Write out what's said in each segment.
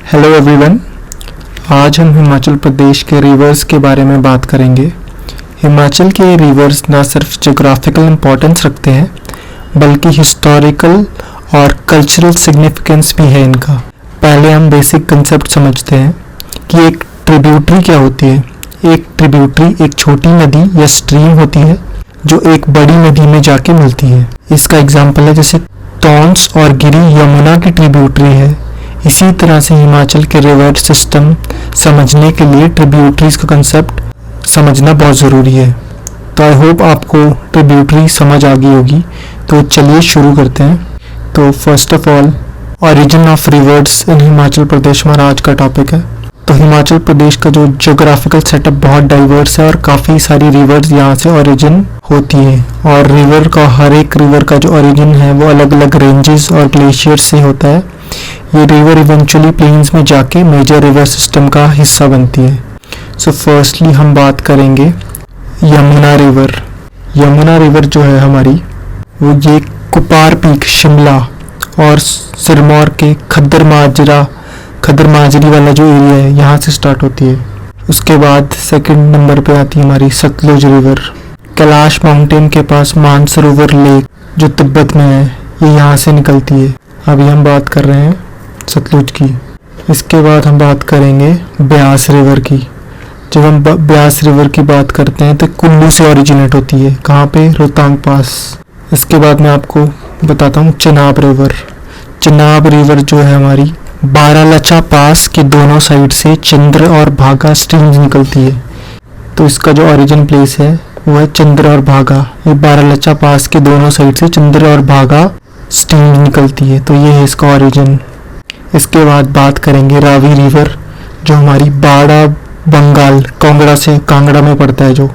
Hello everyone. आज हम हिमाचल प्रदेश के रिवर्स के बारे में बात करेंगे। हिमाचल के रिवर्स न सिर्फ ज्योग्राफिकल इम्पोर्टेंस रखते हैं बल्कि हिस्टोरिकल और कल्चरल सिग्निफिकेंस भी है इनका। पहले हम बेसिक कंसेप्ट समझते हैं कि एक ट्रिब्यूटरी क्या होती है। एक ट्रिब्यूटरी एक छोटी नदी या स्ट्रीम होती है जो एक बड़ी नदी में जाके मिलती है। इसका एग्जाम्पल है जैसे टॉन्स और गिरी यमुना की ट्रिब्यूटरी है। इसी तरह से हिमाचल के रिवर सिस्टम समझने के लिए ट्रिब्यूटरीज का कंसेप्ट समझना बहुत ज़रूरी है। तो आई होप आपको ट्रिब्यूटरी समझ आ गई होगी। तो चलिए शुरू करते हैं। तो first of all origin of rivers in Himachal Pradesh हमारा आज का टॉपिक है। तो हिमाचल प्रदेश का जो ज्योग्राफिकल सेटअप बहुत डाइवर्स है और काफ़ी सारी रिवर्स यहाँ से ओरिजिन होती है। और रिवर का हर एक रिवर का जो ओरिजिन है वो अलग अलग रेंजेस और ग्लेशियर से होता है। ये रिवर इवेंचुअली प्लेन्स में जाके मेजर रिवर सिस्टम का हिस्सा बनती है। सो फर्स्टली हम बात करेंगे यमुना रिवर। यमुना रिवर जो है हमारी वो ये कुपार पीक शिमला और सिरमौर के खद्दर माजरी वाला जो एरिया है यहाँ से स्टार्ट होती है। उसके बाद सेकंड नंबर पे आती है हमारी सतलुज रिवर। कैलाश माउंटेन के पास मानसरोवर लेक जो तिब्बत में है ये यहाँ से निकलती है। अभी हम बात कर रहे हैं सतलुज की। इसके बाद हम बात करेंगे ब्यास रिवर की। जब हम ब्यास रिवर की बात करते हैं तो कुल्लू से ओरिजिनेट होती है। कहाँ पे? रोहतांग पास। इसके बाद मैं आपको बताता हूँ चिनाब रिवर। चिनाब रिवर जो है हमारी बारालाचा पास के दोनों साइड से चंद्र और भागा स्ट्रीम्स निकलती है। तो इसका जो ओरिजिन प्लेस है वो है चंद्र और भागा। ये बारालाचा पास के दोनों साइड से चंद्र और भागा स्ट्रीम निकलती है। तो ये है इसका ओरिजिन। इसके बाद बात करेंगे रावी रिवर जो हमारी बाड़ा बंगाल कांगड़ा में पड़ता है। जो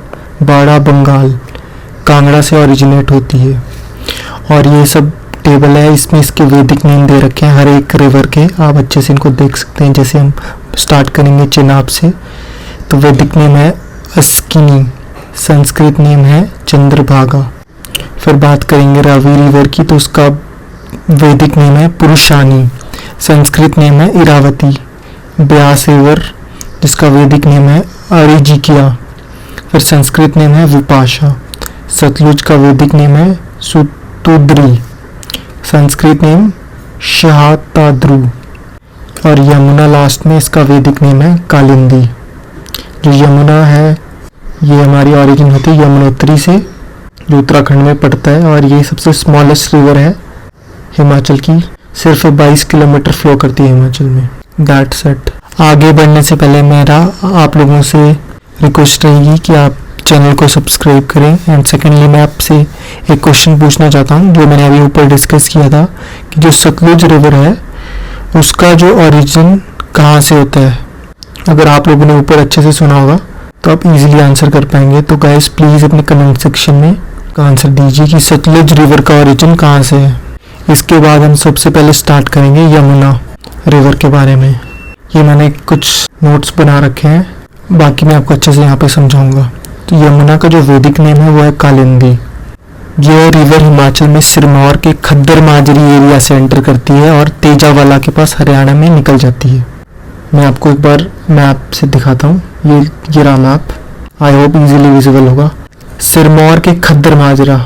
बाड़ा बंगाल कांगड़ा से ओरिजिनेट होती है। और ये सब टेबल है, इसमें इसके वैदिक नेम दे रखे हैं हर एक रिवर के। आप अच्छे से इनको देख सकते हैं। जैसे हम स्टार्ट करेंगे चिनाब से तो वैदिक नेम है अस्किनी, संस्कृत नेम है चंद्रभागा। फिर बात करेंगे रावी रिवर की तो उसका वैदिक नेम है पुरुषानी, संस्कृत नेम है इरावती। ब्यास रिवर जिसका वैदिक नेम है अरिजिकिया, फिर संस्कृत नेम है विपाशा। सतलुज का वैदिक नेम है सुतुद्री, संस्कृत नेम शहाताद्रु। और यमुना लास्ट में इसका वैदिक नेम है कालिंदी। जो यमुना है ये हमारी ओरिजिन होती है यमुनोत्री से जो उत्तराखंड में पड़ता है। और ये सबसे स्मॉलेस्ट रिवर है हिमाचल की। सिर्फ 22 किलोमीटर फ्लो करती है हिमाचल में। That's it. आगे बढ़ने से पहले मेरा आप लोगों से रिक्वेस्ट रहेगी कि आप चैनल को सब्सक्राइब करें। एंड सेकेंडली मैं आपसे एक क्वेश्चन पूछना चाहता हूँ जो मैंने अभी ऊपर डिस्कस किया था कि जो सतलुज रिवर है उसका जो ओरिजिन कहाँ से होता है। अगर आप लोगों ने ऊपर अच्छे से सुना होगा तो आप इजीली आंसर कर पाएंगे। तो गाइस प्लीज़ अपने कमेंट सेक्शन में आंसर दीजिए कि सतलुज रिवर का ओरिजिन कहाँ से है। इसके बाद हम सबसे पहले स्टार्ट करेंगे यमुना रिवर के बारे में। ये मैंने कुछ नोट्स बना रखे हैं, बाकी मैं आपको अच्छे से यहाँ पे समझाऊंगा। तो यमुना का जो वैदिक नेम है वो है कालिंदी। यह रिवर हिमाचल में सिरमौर के खद्दर माजरी एरिया से एंटर करती है और तेजावाला के पास हरियाणा में निकल जाती है। मैं आपको एक बार मैप से दिखाता हूँ। ये रहा map, I hope easily visible होगा। सिरमौर के खद्दर माजरा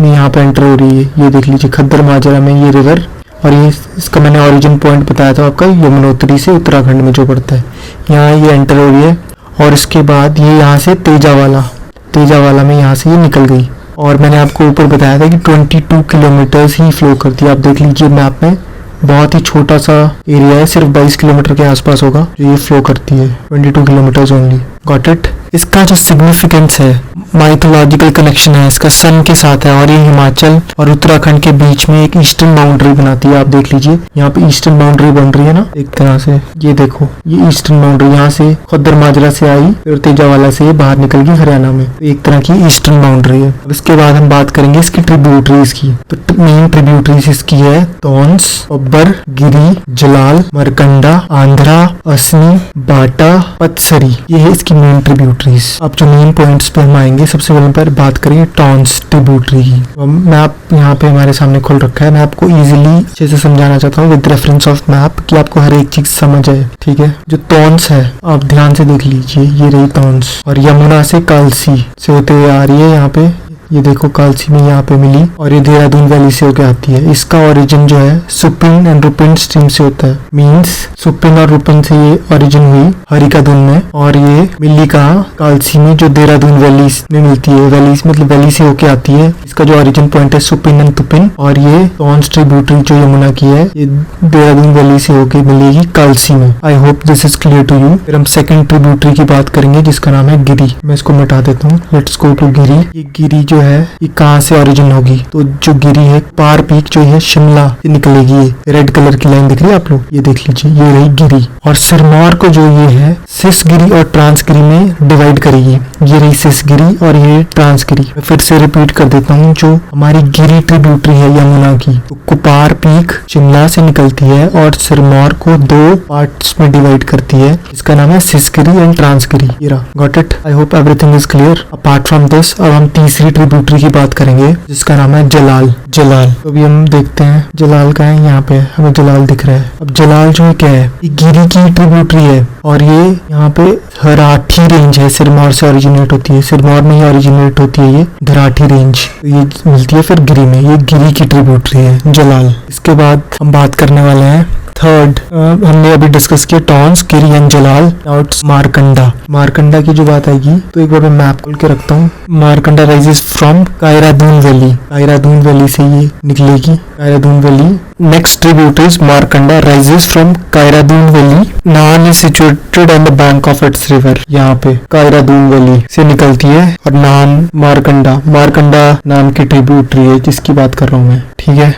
में यहाँ पे एंटर हो रही है। ये देख लीजिए खद्दर माजरा में ये रिवर। और ये इसका मैंने ओरिजिन पॉइंट बताया था आपका यमुनोत्री से उत्तराखंड में जो पड़ता है। यहाँ ये एंटर हो रही है और इसके बाद ये यहाँ से तेजावाला में यहाँ से ये निकल गई। और मैंने आपको ऊपर बताया था कि 22 किलोमीटर्स ही फ्लो करती है। आप देख लीजिए मैप में बहुत ही छोटा सा एरिया है, सिर्फ 22 किलोमीटर के आसपास होगा जो ये फ्लो करती है। 22 किलोमीटर्स ओनली। Got it. इसका जो सिग्निफिकेंस है माइथोलॉजिकल कनेक्शन है इसका सन के साथ है। और ये हिमाचल और उत्तराखंड के बीच में एक ईस्टर्न बाउंड्री बनाती है। आप देख लीजिए यहाँ पे ईस्टर्न बाउंड्री बन रही है ना एक तरह से। ये देखो ये ईस्टर्न बाउंड्री यहाँ से खद्दर माजरा से आई फिर तेजावाला से बाहर निकल गई हरियाणा में। एक तरह की ईस्टर्न बाउंड्री है। अब इसके बाद हम बात करेंगे इसकी ट्रिब्यूटरीज की। तो मेन ट्रिब्यूटरीज इसकी है टॉन्स, अब्बर, गिरी, जलाल, मरकंडा, आंध्रा, असनी, बाटा, पतसरी। ये है इसकी मेन ट्रिब्यूटरी। ट्रिब्यूटरीज। अब जो मेन पॉइंट्स पे हम आएंगे, सबसे पहले पर बात करेंगे टॉन्स ट्रिब्यूटरी की। मैप यहाँ पे हमारे सामने खुल रखा है, मैं आपको इजीली अच्छे से समझाना चाहता हूँ विद रेफरेंस ऑफ मैप, कि आपको हर एक चीज समझ आए। ठीक है, जो टॉन्स है आप ध्यान से देख लीजिए, ये रही टॉन्स और यमुना से कालसी से होते हुए आ रही है। यहाँ पे ये देखो कालसी में यहाँ पे मिली और ये देहरादून वैली से होके आती है। इसका ओरिजिन जो है सुपिन एंड रुपिन स्ट्रीम से होता है। मींस सुपिन और रुपिन से ये ओरिजिन हुई हरिकादून में, और ये मिली कहाँ, कालसी में, जो देहरादून वैली में मिलती है। वैली मतलब वैली से होके आती है। इसका जो ओरिजिन पॉइंट है सुपिन एंड तुपिन, और ये टॉन्स ट्रिब्यूटरी जो यमुना की है ये देहरादून वैली से होके मिलेगी कालसी में। I hope this is clear to you. फिर हम सेकंड ट्रिब्यूटरी की बात करेंगे जिसका नाम है गिरी। मैं इसको मिटा देता हूँ। लेट्स गो टू गिरी। ये गिरी जो है ये कहाँ से ओरिजिन होगी, तो जो गिरी है पार पीक जो है शिमला से निकलेगी। ये रेड कलर की लाइन दिख रही है आप लोग, ये देख लीजिए, ये रही गिरी। और सिरमौर को जो ये है सिसगिरी और ट्रांसगिरी में डिवाइड करेगी। ये रही सिसगिरी और ये ट्रांसगिरी। फिर से रिपीट कर देता हूँ, जो हमारी गिरी ट्रिब्यूटरी है यमुना की, तो कुपार पीक शिमला से निकलती है और सिरमौर को दो पार्ट्स में डिवाइड करती है। इसका नाम है सिसगिरी एंड ट्रांसगिरी। ये रहा, got it. I hope everything is clear. Apart from this अब हम तीसरी ट्रिब्यूटरी की बात करेंगे जिसका नाम है जलाल। जलाल तो अभी हम देखते हैं जलाल का है, यहाँ पे हमें जलाल दिख रहा है। अब जलाल जो है क्या है, ये गिरी की ट्रिब्यूटरी है और ये यहाँ पे धराठी रेंज है, सिरमौर से ओरिजिनेट होती है। सिरमौर में ही ओरिजिनेट होती है ये धराठी रेंज, तो ये मिलती है फिर गिरी में। ये गिरी की ट्रिब्यूटरी है जलाल। इसके बाद हम बात करने वाले हैं थर्ड। हमने अभी डिस्कस किया Tons, Giri and Jalal. Now it's Markanda. Markanda की जो बात आएगी तो एक बार मैं मैप खोल के रखता हूँ। Markanda rises from Kiarda valley. Kiarda valley से ये निकलेगी, Kiarda valley. Next tributaries Markanda rises from Kiarda valley. Nahan is situated on the bank of its river. यहाँ पे कायरादून वैली से निकलती है और नाहन मारकंडा, मारकंडा नाम की ट्रिब्यूटरी है जिसकी बात कर रहा हूँ मैं। ठीक है,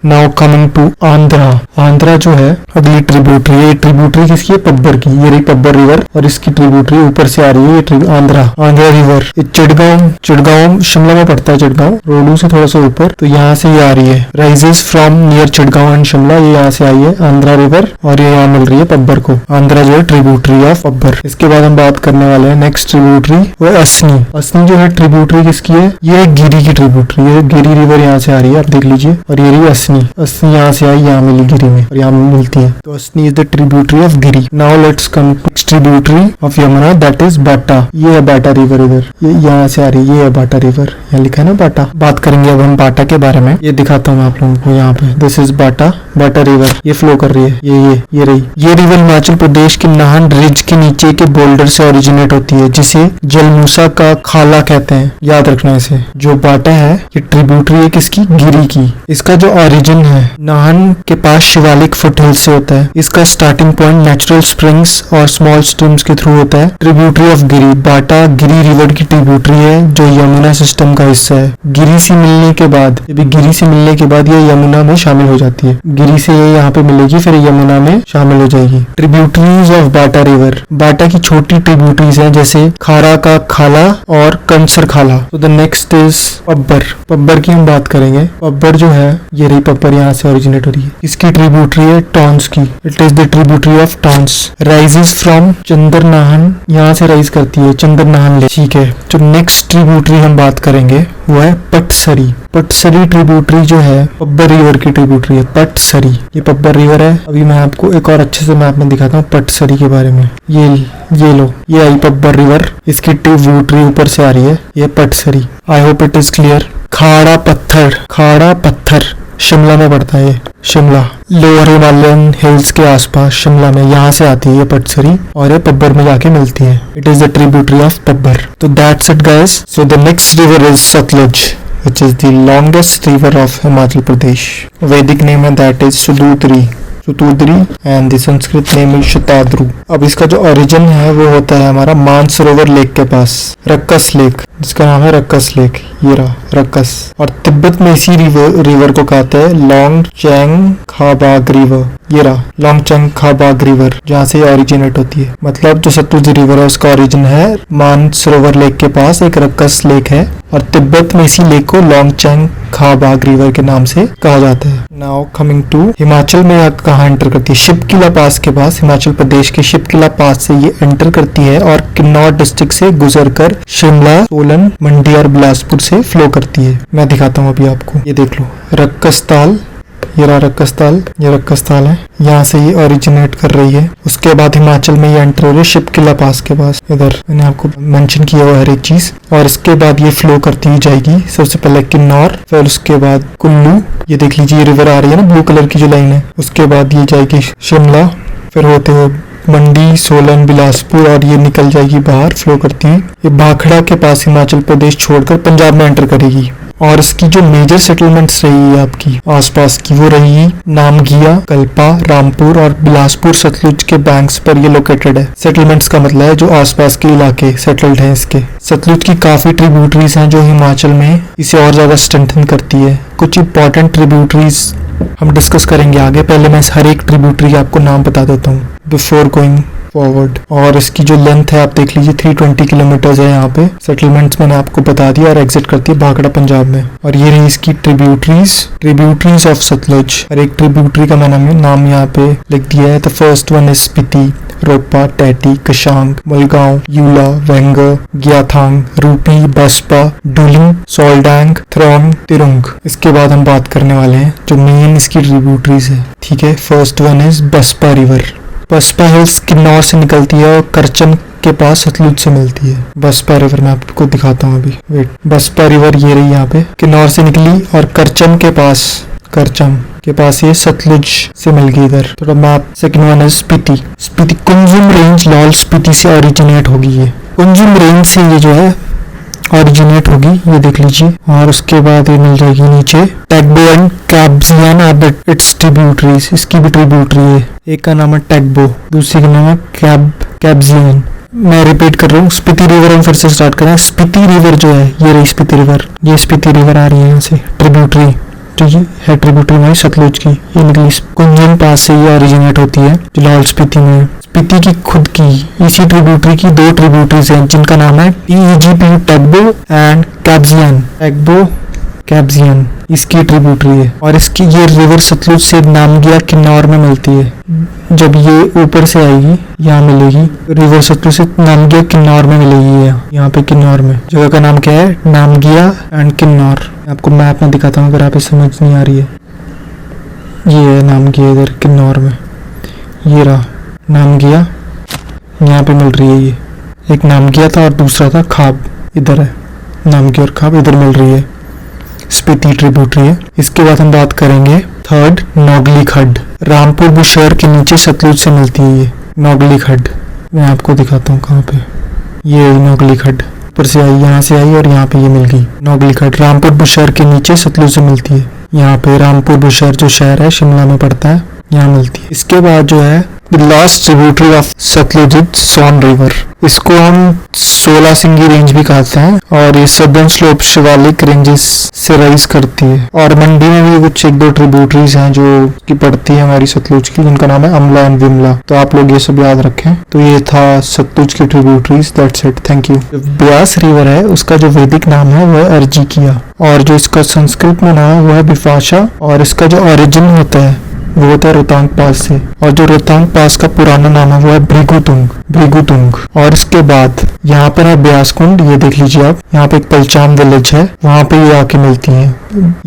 now coming to Andhra. Andhra जो है अगली ट्रिब्यूटरी है। ट्रिब्यूटरी किसकी है, पब्बर की। ये रही पब्बर रिवर और इसकी ट्रिब्यूटरी ऊपर से आ रही है, ये आंध्रा रिवर। ये चिड़गांव शिमला में पड़ता है। चिड़गांव रोडू से थोड़ा सा ऊपर, तो यहाँ से ये आ रही है। Rises from near Chirgaon and Shimla, ये यहाँ से आई है आंध्रा रिवर और ये यहाँ मिल रही है पब्बर को। आंध्रा जो है ट्रिब्यूटरी ऑफ पब्बर। इसके बाद हम बात करने वाले हैं नेक्स्ट ट्रिब्यूटरी, वो असनी। असनी जो है ट्रिब्यूटरी किसकी है, ये गिरी की ट्रिब्यूटरी है। गिरी रिवर यहाँ से आ रही है, आप देख लीजिए, और ये रही असनी। असनी यहाँ से आई, यहाँ मिली गिरी में और यहाँ मिलती है, तो Asni is the tributary of Giri. Now let's come to tributary of Yamuna, that is Bata. ये है बाटा रिवर इधर, ये यहाँ से आ रही है, ये है बाटा रिवर, यहाँ लिखा है ना बाटा। बात करेंगे अब हम बाटा के बारे में। ये दिखाता हूँ आप लोगों को, यहाँ पे दिस इज बाटा रिवर। ये फ्लो कर रही है, ये रही। ये रिवर हिमाचल प्रदेश के नाहन रिज के नीचे के बोल्डर से ओरिजिनेट होती है, जिसे जलमूसा का खाला कहते हैं। याद रखना इसे। जो बाटा है ये ट्रिब्यूटरी है किसकी, गिरी की। इसका जो ओरिजिन है नाहन के पास शिवालिक फुटहिल्स से होता है। इसका स्टार्टिंग पॉइंट नेचुरल स्प्रिंग्स और स्मॉल स्ट्रीम्स के थ्रू होता है। Tributary of Giri. Bata Giri river की ट्रिब्यूटरी है जो यमुना सिस्टम का हिस्सा है। गिरी से मिलने के बाद ये यमुना में शामिल हो जाती है। गिरी से ये यहाँ पे मिलेगी, फिर यमुना में शामिल हो जाएगी। Tributaries of Bata river. Bata की छोटी ट्रिब्यूटरीज हैं जैसे खारा का खाला और कंसर खाला। तो the next is Pabbar. Pabbar की हम बात करेंगे। पब्बर जो है ये रही पब्बर, यहाँ से ओरिजिनेट हो रही है। इसकी ट्रिब्यूटरी है टॉन्स की। It is the tributary of Tons. Rises from Chandranahan, यहाँ से राइज करती है चंद्रनाहन लेक। ठीक है, जो नेक्स्ट ट्रिब्यूटरी हम बात करेंगे वो है पटसरी। पटसरी ट्रिब्यूटरी जो है पब्बर रिवर की ट्रिब्यूटरी है, पटसरी। ये पब्बर रिवर है। अभी मैं आपको एक और अच्छे से मैप में दिखाता हूँ पटसरी के बारे में। ये लो, ये आई पब्बर रिवर, इसकी ट्रिब्यूटरी ऊपर से आ रही है, ये Patsari. I hope it is clear. Khara Patthar Shimla में पड़ता है। ये शिमला लोअर हिमालयन हिल्स के आसपास शिमला में, यहाँ से आती है ये पटसरी और ये पब्बर में जाके मिलती है। It is the tributary of Pabbar. तो that's it guys. So the next river is Satluj, which is the longest river of Himachal Pradesh. Vedic name है that is Sududri and the Sanskrit name is Shatadru. अब इसका जो ओरिजिन है वो होता है हमारा मानसरोवर लेक के पास, रक्कस लेक। जिसका नाम है रक्कस लेक। ये रहा रक्कस। और तिब्बत में इसी रिवर को कहते हैं लॉन्ग चैंग खाबाग रिवर। ये रहा लॉन्ग चैंग खाबाग रिवर, जहाँ से ओरिजिनेट होती है। मतलब जो सतलुज रिवर है उसका ओरिजिन है मानसरोवर लेक के पास एक रक्कस लेक है, और तिब्बत में इसी लेक को लॉन्ग चैंग खाबाग रिवर के नाम से कहा जाता है। नाउ कमिंग टू हिमाचल में यह कहाँ एंटर करती है? शिपकिला पास के पास, हिमाचल प्रदेश के शिपकिला पास से ये एंटर करती है और किन्नौर डिस्ट्रिक्ट से गुजरकर शिमला, सोलन, मंडी और बिलासपुर से फ्लो करती है। मैं दिखाता हूँ अभी आपको, ये देख लो रक्कसताल। ये रहा रक्कसताल, ये रक्कसताल है, यहाँ से ये ओरिजिनेट कर रही है। उसके बाद हिमाचल में ये एंटर हो रही है शिपकिला पास के पास, इधर मैंने आपको मेंशन किया हुआ हर एक चीज। और इसके बाद ये फ्लो करती हुई जाएगी सबसे पहले किन्नौर, फिर उसके बाद कुल्लू। ये देख लीजिए ये रिवर आ रही है ना ब्लू कलर की जो लाइन है। उसके बाद ये जाएगी शिमला, फिर होते हुए मंडी, सोलन, बिलासपुर, और ये निकल जाएगी बाहर फ्लो करती है। ये भाखड़ा के पास हिमाचल प्रदेश छोड़कर पंजाब में एंटर करेगी। और इसकी जो मेजर सेटलमेंट्स रही है आपकी आसपास की, वो रही नामगिया, कल्पा, रामपुर और बिलासपुर सतलुज के बैंक्स पर ये लोकेटेड है। सेटलमेंट्स का मतलब है जो आसपास के इलाके सेटल्ड हैं इसके। सतलुज की काफी ट्रिब्यूटरीज हैं जो हिमाचल में इसे और ज्यादा स्ट्रेंथन करती है। कुछ इंपॉर्टेंट ट्रिब्यूटरीज हम डिस्कस करेंगे आगे। पहले मैं हर एक ट्रिब्यूटरी का आपको नाम बता देता हूँ बिफोर गोइंग फॉरवर्ड। और इसकी जो लेंथ है आप देख लीजिए 320 किलोमीटर है। यहाँ पे सेटलमेंट्स मैंने आपको बता दिया, और एग्जिट करती है भाखड़ा पंजाब में। और ये रही इसकी ट्रिब्यूटरीज ऑफ सतलुज। और एक ट्रिब्यूटरी का मैंने नाम यहाँ पे लिख दिया है। The first one is Spiti, रोपा, टैटी, कशांग, मुलगांव, यूला, वेंगर, ग्याथांग, रूपी, बसपा, डुलिंग, सोल्डांग, थ्रोंग, तिरुंग। इसके बाद हम बात करने वाले हैं जो मेन इसकी ट्रिब्यूटरीज है। ठीक है, first one is Baspa river. Baspa hills Kinnaur से निकलती है और करचन के पास सतलुज से मिलती है। बसपा रिवर मैं आपको दिखाता हूँ अभी, वेट। बसपा रिवर ये रही यहाँ पे, किन्नौर से निकली और करचन के पास ये सतलुज से मिल गई इधर। थोड़ा मैप। सेकंड वन है स्पीति। स्पीति कुंजुम रेंज लाहौल स्पीति से ओरिजिनेट होगी। ये कुंजुम रेंज से ये जो है ओरिजिनेट होगी, ये देख लीजिए। और उसके बाद ये मिल जाएगी नीचे टैगबो एंड कैब्जियन आर इट्स ट्रिब्यूटरीज। इसकी भी ट्रिब्यूटरी है, एक का नाम है टैगबो, दूसरी का नाम है कैब्जियन। मैं रिपीट कर रहा हूँ, स्पीति रिवर हम फिर से स्टार्ट करें। स्पीति रिवर जो है ये रही स्पीति रिवर, ये स्पीति रिवर आ रही है यहाँ से ट्रिब्यूटरी, तो ये है ट्रिब्यूटरी हमारी सतलुज की। ये निकली कुंजम पास से ये ओरिजिनेट होती है जो लाहौल स्पीति में है। स्पीति की खुद की इसी ट्रिब्यूटरी की दो ट्रिब्यूटरीज हैं जिनका नाम है टीईजीपी टैगबो एंड कैब्जियन। टैगबो कैब्जियन इसकी ट्रिब्यूटरी है। और इसकी ये रिवर सतलुज से नामगिया किन्नौर में मिलती है। जब ये ऊपर से आएगी यहाँ मिलेगी, रिवर सतलुज से नामगिया किन्नौर में मिलेगी। यहाँ पे किन्नौर में जगह का नाम क्या है? नामगिया एंड किन्नौर। आपको मैप में दिखाता हूँ अगर आप समझ नहीं आ रही है। ये है नामगिया इधर किन्नौर में, ये रहा नामगिया, यहाँ पे मिल रही है। ये एक नामगिया था और दूसरा था खाब, इधर है नामगिया और खाब इधर मिल रही है। स्पीति ट्रिब्यूटरी है। इसके बाद हम बात करेंगे थर्ड नोगली खड्ड। रामपुर बुशहर के नीचे सतलुज से मिलती है ये नोगली खड्ड। मैं आपको दिखाता हूँ कहाँ पे। ये नोगली खड्ड ऊपर से आई, यहाँ से आई और यहाँ पे ये मिल गई नोगली खड्ड। रामपुर बुशहर के नीचे सतलुज से मिलती है। यहाँ पे रामपुर बुशहर जो शहर है शिमला में पड़ता है, यहाँ मिलती है। इसके बाद जो है last tributary of Sutlej Son river. इसको हम 16 सिंगी रेंज भी कहते हैं और ये सदर्न स्लोप शिवालिक रेंजेस से राइज करती है। और मंडी में भी कुछ एक दो ट्रिब्यूटरीज हैं जो की पड़ती है हमारी सतलुज की, जिनका नाम है अमला एंड विमला। तो आप लोग ये सब याद रखें। तो ये था सतलुज की tributaries. That's it, thank you. Beas river है उसका जो वैदिक नाम है वो है अर्जिकिया, और जो इसका संस्कृत में नाम है वो है बिफाशा। और इसका जो ओरिजिन होता है वो होता है रोहतांग पास से, और जो रोहतांग पास का पुराना नाम है वो है भृगुतुंग। और इसके बाद यहाँ पर है ब्यास कुंड, ये देख लीजिए आप। यहाँ पे एक पलचाम विलेज है, वहाँ पे ये आके मिलती हैं।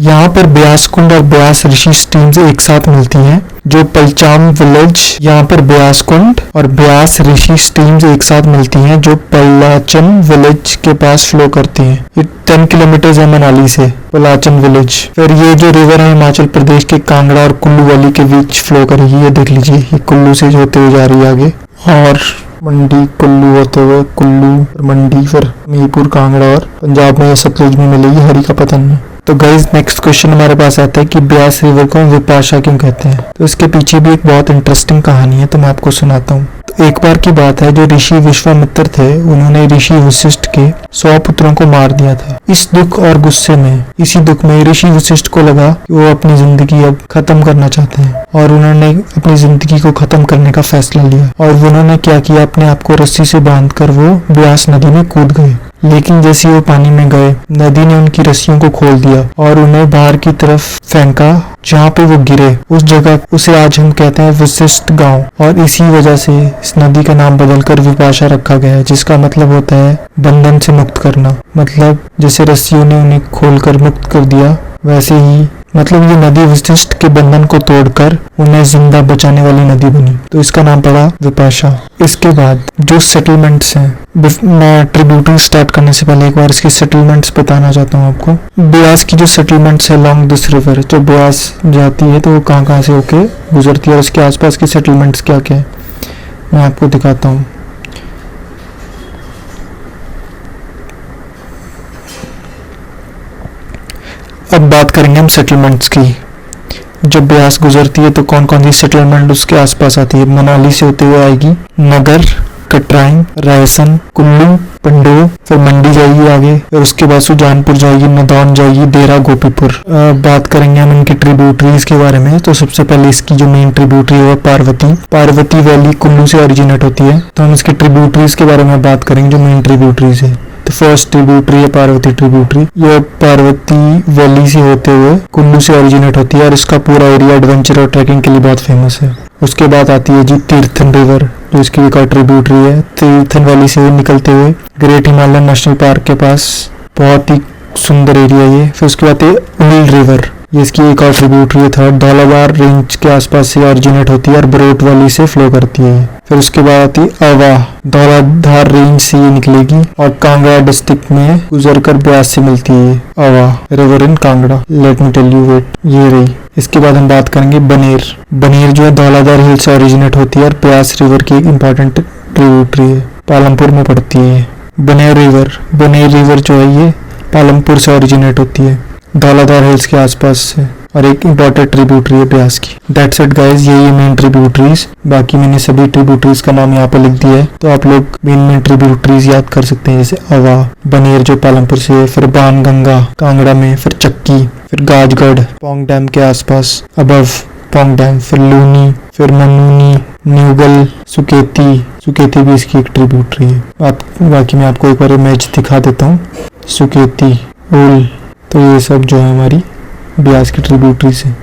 यहाँ पर ब्यास कुंड और ब्यास ऋषि स्ट्रीम्स एक साथ मिलती हैं। जो पलचाम विलेज, यहाँ पर ब्यास कुंड और ब्यास ऋषि स्ट्रीम्स एक साथ मिलती हैं जो पलाचन विलेज के पास फ्लो करती हैं। ये 10 किलोमीटर है मनाली से पलाचन विलेज। फिर ये जो रिवर है हिमाचल प्रदेश के कांगड़ा और कुल्लू वैली के बीच फ्लो करेगी। ये देख लीजिए, ये कुल्लू से होते हुए जा रही है आगे, और मंडी कुल्लू होते हुए कुल्लू और मंडी, फिर मीरपुर, कांगड़ा, और पंजाब में ये सतलुज में मिलेगी हरी का पतन में। तो गाइज नेक्स्ट क्वेश्चन हमारे पास आता है कि ब्यास रिवर को विपाशा क्यों कहते हैं। तो इसके पीछे भी एक बहुत इंटरेस्टिंग कहानी है, तो मैं आपको सुनाता हूँ। तो एक बार की बात है, जो ऋषि विश्वामित्र थे उन्होंने ऋषि वशिष्ठ के 100 पुत्रों को मार दिया था। इस दुख और गुस्से में, इसी दुख में ऋषि वशिष्ठ को लगा कि वो अपनी जिंदगी अब खत्म करना चाहते हैं और उन्होंने अपनी जिंदगी को खत्म करने का फैसला लिया। और उन्होंने क्या किया, अपने आप को रस्सी से बांधकर वो ब्यास नदी में कूद गए। लेकिन जैसे वो पानी में गए, नदी ने उनकी रस्सियों को खोल दिया और उन्हें बाहर की तरफ फेंका। जहाँ पे वो गिरे उस जगह उसे आज हम कहते हैं वशिष्ठ गांव, और इसी वजह से इस नदी का नाम बदलकर विपाशा रखा गया है, जिसका मतलब होता है बंधन से मुक्त करना। मतलब जैसे रस्सियों ने उन्हें खोलकर मुक्त कर दिया, वैसे ही मतलब ये नदी वशिष्ठ के बंधन को तोड़कर उन्हें जिंदा बचाने वाली नदी बनी, तो इसका नाम पड़ा विपाशा। इसके बाद जो सेटलमेंट्स हैं, मैं ट्रिब्यूटरी स्टार्ट करने से पहले एक बार इसकी सेटलमेंट्स बताना चाहता हूँ आपको। ब्यास की जो सेटलमेंट्स है लॉन्ग दिस रिवर, जो ब्यास जाती है तो वो कहाँ से होके गुजरती है और उसके आसपास की सेटलमेंट्स क्या क्या है मैं आपको दिखाता हूँ। अब बात करेंगे हम सेटलमेंट्स की। जब ब्यास गुजरती है तो कौन कौन सी सेटलमेंट उसके आसपास आती है। मनाली से होते हुए आएगी नगर, कटराइन, रायसन, कुल्लू, पंडो, फिर मंडी जाएगी आगे, फिर उसके बाद सुजानपुर जाएगी, नदौन जाएगी, देरा, गोपीपुर। बात करेंगे हम इनकी ट्रिब्यूटरीज के बारे में। तो सबसे पहले इसकी जो मेन ट्रिब्यूटरी है वो पार्वती वैली कुल्लू से ओरिजिनेट होती है। तो हम इसके ट्रिब्यूटरीज के बारे में बात करेंगे, जो मेन ट्रिब्यूटरीज है। तो फर्स्ट ट्रिब्यूटरी है पार्वती ट्रिब्यूटरी। ये पार्वती वैली से होते हुए कुल्लू से ओरिजिनेट होती है और इसका पूरा एरिया एडवेंचर और ट्रैकिंग के लिए बहुत फेमस है। उसके बाद आती है जी तीर्थन रिवर, जो इसकी एक और ट्रिब्यूटरी है। तीर्थन वैली से निकलते हुए ग्रेट हिमालयन नेशनल पार्क के पास, बहुत ही सुंदर एरिया ये। फिर उसके बाद उमिल रिवर, ये इसकी एक और ट्रिब्यूटरी है। थर्ड धौलाधार रेंज के आसपास से ओरिजिनेट होती है और बरोट वैली से फ्लो करती है। फिर उसके बाद आती है अवा, धौलाधार रेंज से ये निकलेगी और कांगड़ा डिस्ट्रिक्ट में गुजरकर ब्यास से मिलती है Awa river in Kangra. Let me tell you wait, ये रही। इसके बाद हम बात करेंगे बनेर जो है धौलाधार हिल से ओरिजिनेट होती है और ब्यास रिवर की एक इम्पोर्टेंट ट्रिब्यूटरी है, पालमपुर में पड़ती है। बनेर रिवर जो है ये पालमपुर से ओरिजिनेट होती है, धौलाधार हिल्स के आसपास से, और एक इम्पोर्टेंट ट्रिब्यूटरी है ब्यास की। दैट्स इट गाइस, यही मेन ट्रिब्यूटरीज। बाकी मैंने सभी ट्रिब्यूटरीज का नाम यहाँ पे लिख दिया है, तो आप लोग मेन ट्रिब्यूटरीज याद कर सकते हैं, जैसे अवा, बनेर जो पालमपुर से है, फिर बाणगंगा कांगड़ा में, फिर चक्की, फिर गाजगढ़ पोंग डैम के आसपास अबव पोंग डैम, फिर लूनी, फिर मनुनी, न्यूगल, सुकेती भी इसकी एक ट्रिब्यूटरी है। बाकी मैं आपको एक बार इमेज दिखा देता हूँ। सुकेती, ओल, तो ये सब जो है हमारी ब्यास की ट्रिब्यूटरीज है।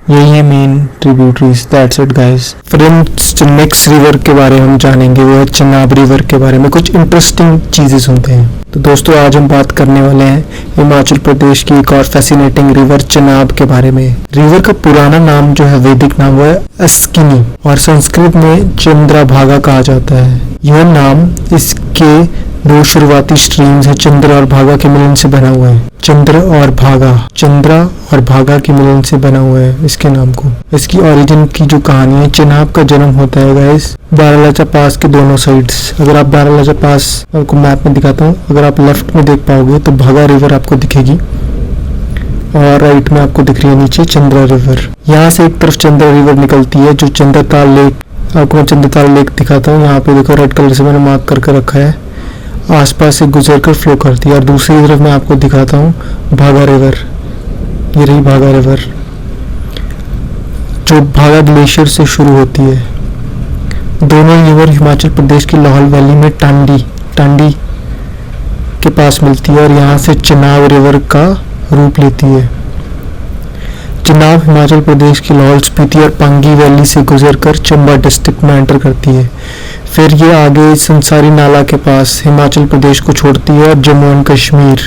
यही है main tributaries. That's it guys. Friends, जो नेक्स्ट रिवर के बारे में हम जानेंगे वो है चनाब रिवर के बारे में। कुछ इंटरेस्टिंग चीजें सुनते हैं। तो दोस्तों, आज हम बात करने वाले हैं हिमाचल प्रदेश की एक और फैसिनेटिंग रिवर चनाब के बारे में। रिवर का पुराना नाम जो है, वैदिक नाम, वो है अस्किनी और संस्कृत में चंद्रभागा कहा जाता है। यह नाम इसके दो शुरुआती स्ट्रीम्स है, चंद्र और भागा के मिलन से बना हुआ है। चंद्र और भागा के मिलन से बना हुआ है इसके नाम को। इसकी ओरिजिन की जो कहानी है, चनाब का जन्म होता है गाइस बारालाचा पास के दोनों साइड्स। अगर आप बारालाचा पास, आपको मैप में दिखाता हूँ, अगर आप लेफ्ट में देख पाओगे तो भागा रिवर आपको दिखेगी और राइट में आपको दिख रही है नीचे चंद्रा रिवर। यहाँ से एक तरफ चंद्रा रिवर निकलती है, जो चंद्रताल लेक, आपको मैं चंद्रताल लेक दिखाता हूँ। यहाँ पे देखो रेड कलर से मैंने मार्क करके रखा है, आसपास से गुजरकर फ्लो करती है। और दूसरी तरफ मैं आपको दिखाता हूँ भागा रिवर, ये रही भागा रिवर, जो भागा ग्लेशियर से शुरू होती है। दोनों रिवर हिमाचल प्रदेश की लाहौल वैली में टांडी के पास मिलती है और यहाँ से चनाब रिवर का रूप लेती है। चनाब हिमाचल प्रदेश की लाहौल स्पीति और पांगी वैली से गुजरकर चंबा डिस्ट्रिक्ट में एंटर करती है। फिर ये आगे संसारी नाला के पास हिमाचल प्रदेश को छोड़ती है और जम्मू एंड कश्मीर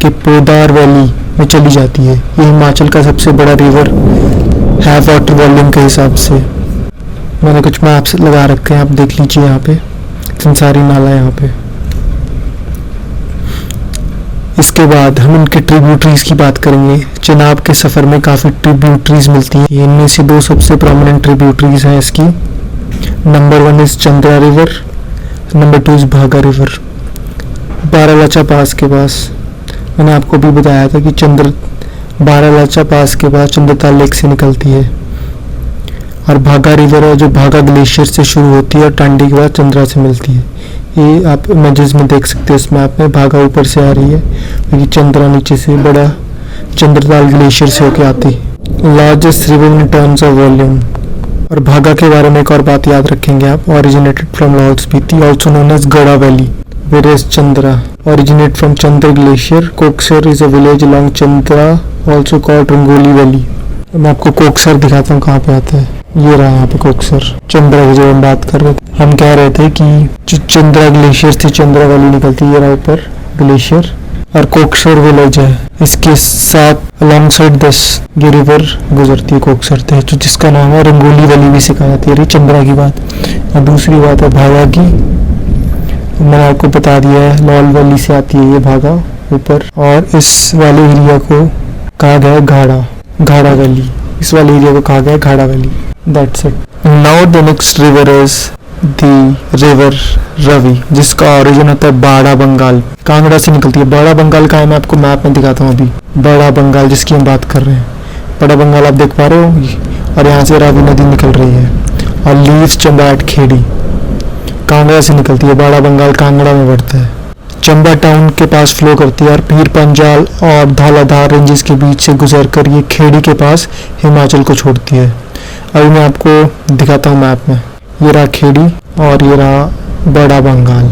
के पोदार वैली में चली जाती है। ये हिमाचल का सबसे बड़ा रिवर है वाटर वॉल्यूम के हिसाब से। मैंने कुछ मैप्स लगा रखे हैं, आप देख लीजिए। यहाँ पे संसारी नाला यहाँ पे। इसके बाद हम इनके ट्रिब्यूटरीज की बात करेंगे। चनाब के सफर में काफी ट्रिब्यूटरीज मिलती हैं। इनमें से दो सबसे प्रोमिनेंट ट्रिब्यूटरीज हैं इसकी। Number 1 is Chandra river, number 2 is भागा रिवर। बारालाचा पास के पास, मैंने आपको भी बताया था कि बारालाचा पास के पास चंद्रताल लेक से निकलती है और भागा रिवर है जो भागा ग्लेशियर से शुरू होती है और टांडी के बाद चंद्रा से मिलती है। ये आप इमेजेस में देख सकते हो, इस मैप में भागा ऊपर से आ रही है क्योंकि चंद्रा नीचे से बड़ा चंद्रताल ग्लेशियर से होके आती है। Largest river in terms of volume. और भागा के बारे में एक और बात याद रखेंगे आप, originated from Lahaul Spiti also known as Garha valley. Whereas Chandra originate from Chandra Glacier. Koksar is a village along Chandra, also called Rangoli Valley. मैं आपको कोक्सर दिखाता हूँ कहाँ पे आता है। ये रहा यहाँ पे कोक्सर, चंद्रा की जो हम बात कर रहे थे। हम कह रहे थे कि जो चंद्रा ग्लेशियर से चंद्रा वैली निकलती है, ये रहा ऊपर ग्लेशियर, और कोक्सर विलेज है इसके साथ अलॉन्ग साइड दिस ये रिवर गुजरती है कोक्सर थे, जो जिसका नाम है रंगोली वैली भी सिखाई जाती है। चंद्रा की बात। और दूसरी बात है भागा की, मैंने आपको बता दिया है लाहौल वैली से आती है ये भागा ऊपर, और इस वाले एरिया को कहा गया घाड़ा, घाड़ा वैली। इस वाले एरिया को कहा गया घाड़ा valley. That's it. Now the next river is the river Ravi, जिसका ओरिजिन होता है बाड़ा बंगाल, कांगड़ा से निकलती है। बड़ा बंगाल का है, मैं आपको मैप में दिखाता हूँ अभी। बड़ा बंगाल जिसकी हम बात कर रहे हैं, बड़ा बंगाल आप देख पा रहे हो, और यहाँ से रावी नदी निकल रही है और लीव्स चंबा एट खेड़ी, कांगड़ा से निकलती है। बड़ा बंगाल कांगड़ा में बढ़ता है, चंबा टाउन के पास फ्लो करती है और पीर पंजाल और धौलाधार रेंजेस के बीच से गुजरकर ये खेड़ी के पास हिमाचल को छोड़ती है। अभी मैं आपको दिखाता हूँ मैप में। ये रहा खेड़ी और ये रहा बड़ा बंगाल,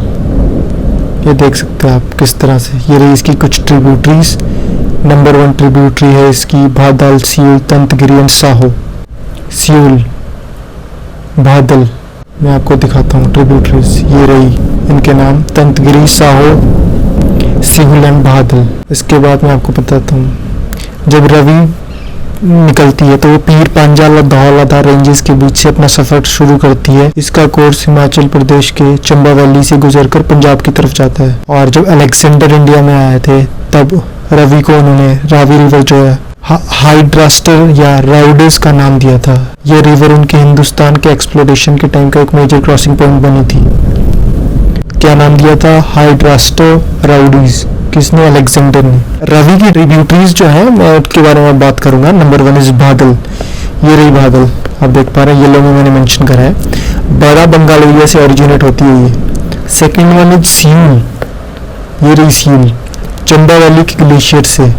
ये देख सकते हैं आप किस तरह से। ये रही इसकी कुछ ट्रिब्यूटरीज। नंबर 1 ट्रिब्यूटरी है इसकी भादल, सियूल, तंतगिरी एंड साहो। सियूल, भादल, मैं आपको दिखाता हूँ ट्रिब्यूटरीज, ये रही इनके नाम, तंतगिरी, साहो, सिहुल एंड भादल। इसके बाद मैं आपको बताता हूँ, जब रवि निकलती है तो वो पीर पंजाल और धौलाधार रेंजेस के बीच से अपना सफर शुरू करती है। इसका कोर्स हिमाचल प्रदेश के चंबा वैली से गुजरकर पंजाब की तरफ जाता है। और जब अलेक्जेंडर इंडिया में आए थे तब रवि को उन्होंने रावी रिवर जो है हाइड्रास्टर या राउडेस का नाम दिया था। यह रिवर उनके हिंदुस्तान के एक्सप्लोरेशन के टाइम का एक मेजर क्रॉसिंग पॉइंट बनी थी। क्या नाम दिया था? हाइड्रास्टर राउडीज। किसने? अलेक्जेंडर ने। रवि की ट्रिब्यूटरीज जो है मैं उसके बारे में बात करूंगा। नंबर 1 इज बादल, ये रही बादल, आप देख पा रहे हैं येलो में मैंने मेंशन करा है। बड़ा बंगाल एरिया से ओरिजिनेट होती है ये। सेकेंड वन इज सियूल, ये रही सियूल, चंबा वैली के ग्लेशियर से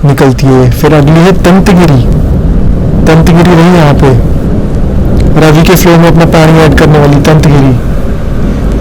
निकलती है। फिर अगली है तंतगिरी, तंतगिरी रही यहाँ पे रवि के फ्लो में अपना पानी ऐड करने वाली तंतगिरी।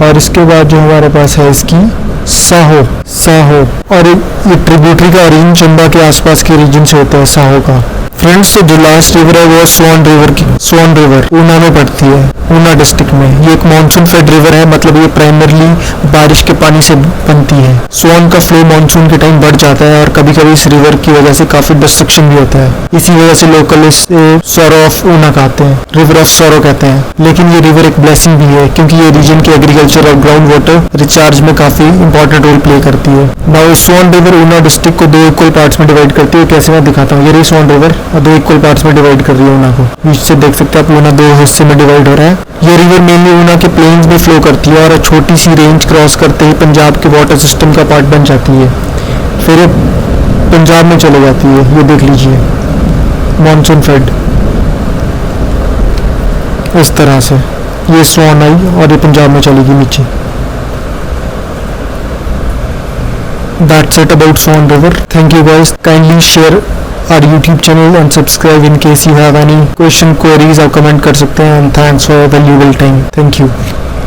और इसके बाद जो हमारे पास है इसकी साहो, साहो, और ये ट्रिब्यूटरी का ओरिजिन चंबा के आसपास के रीजन से होता है साहो का। फ्रेंड्स, जो लास्ट रिवर है वो है सोन रिवर की। सोन रिवर ऊना में पड़ती है, ऊना डिस्ट्रिक्ट में। ये एक मानसून फेड रिवर है, मतलब ये प्राइमरली बारिश के पानी से बनती है। सोन का फ्लो मानसून के टाइम बढ़ जाता है और कभी कभी इस रिवर की वजह से काफी डिस्ट्रक्शन भी होता है। इसी वजह से लोकल इसे सौरो ऑफ ऊना कहते हैं, रिवर ऑफ सौरो कहते हैं। लेकिन ये रिवर एक ब्लेसिंग भी है क्योंकि ये रीजन के एग्रीकल्चर और ग्राउंड वाटर रिचार्ज में काफी इंपॉर्टेंट रोल प्ले करती है। नाउ सोन रिवर ऊना डिस्ट्रिक्ट को 2 इक्वल पार्ट्स में डिवाइड करती है। कैसे मैं दिखाता हूँ। ये रही सोन रिवर और 2 इक्वल पार्ट्स में डिवाइड कर रही है ऊना को। बीच से देख सकते हैं आप ऊना 2 हिस्से में डिवाइड हो रहा है। ये रिवर मेनली ऊना के प्लेन्स में फ्लो करती है और छोटी सी रेंज क्रॉस करते ही पंजाब के वाटर सिस्टम का पार्ट बन जाती है। फिर ये पंजाब में चले जाती है। ये देख लीजिए मानसून फेड इस तरह से ये सोन आई और ये पंजाब में चलेगी नीचे। That's it about Swan River. Thank you guys. Kindly share our YouTube channel and subscribe in case you have any question, queries or comment कर सकते हैं. And thanks for your valuable time. Thank you.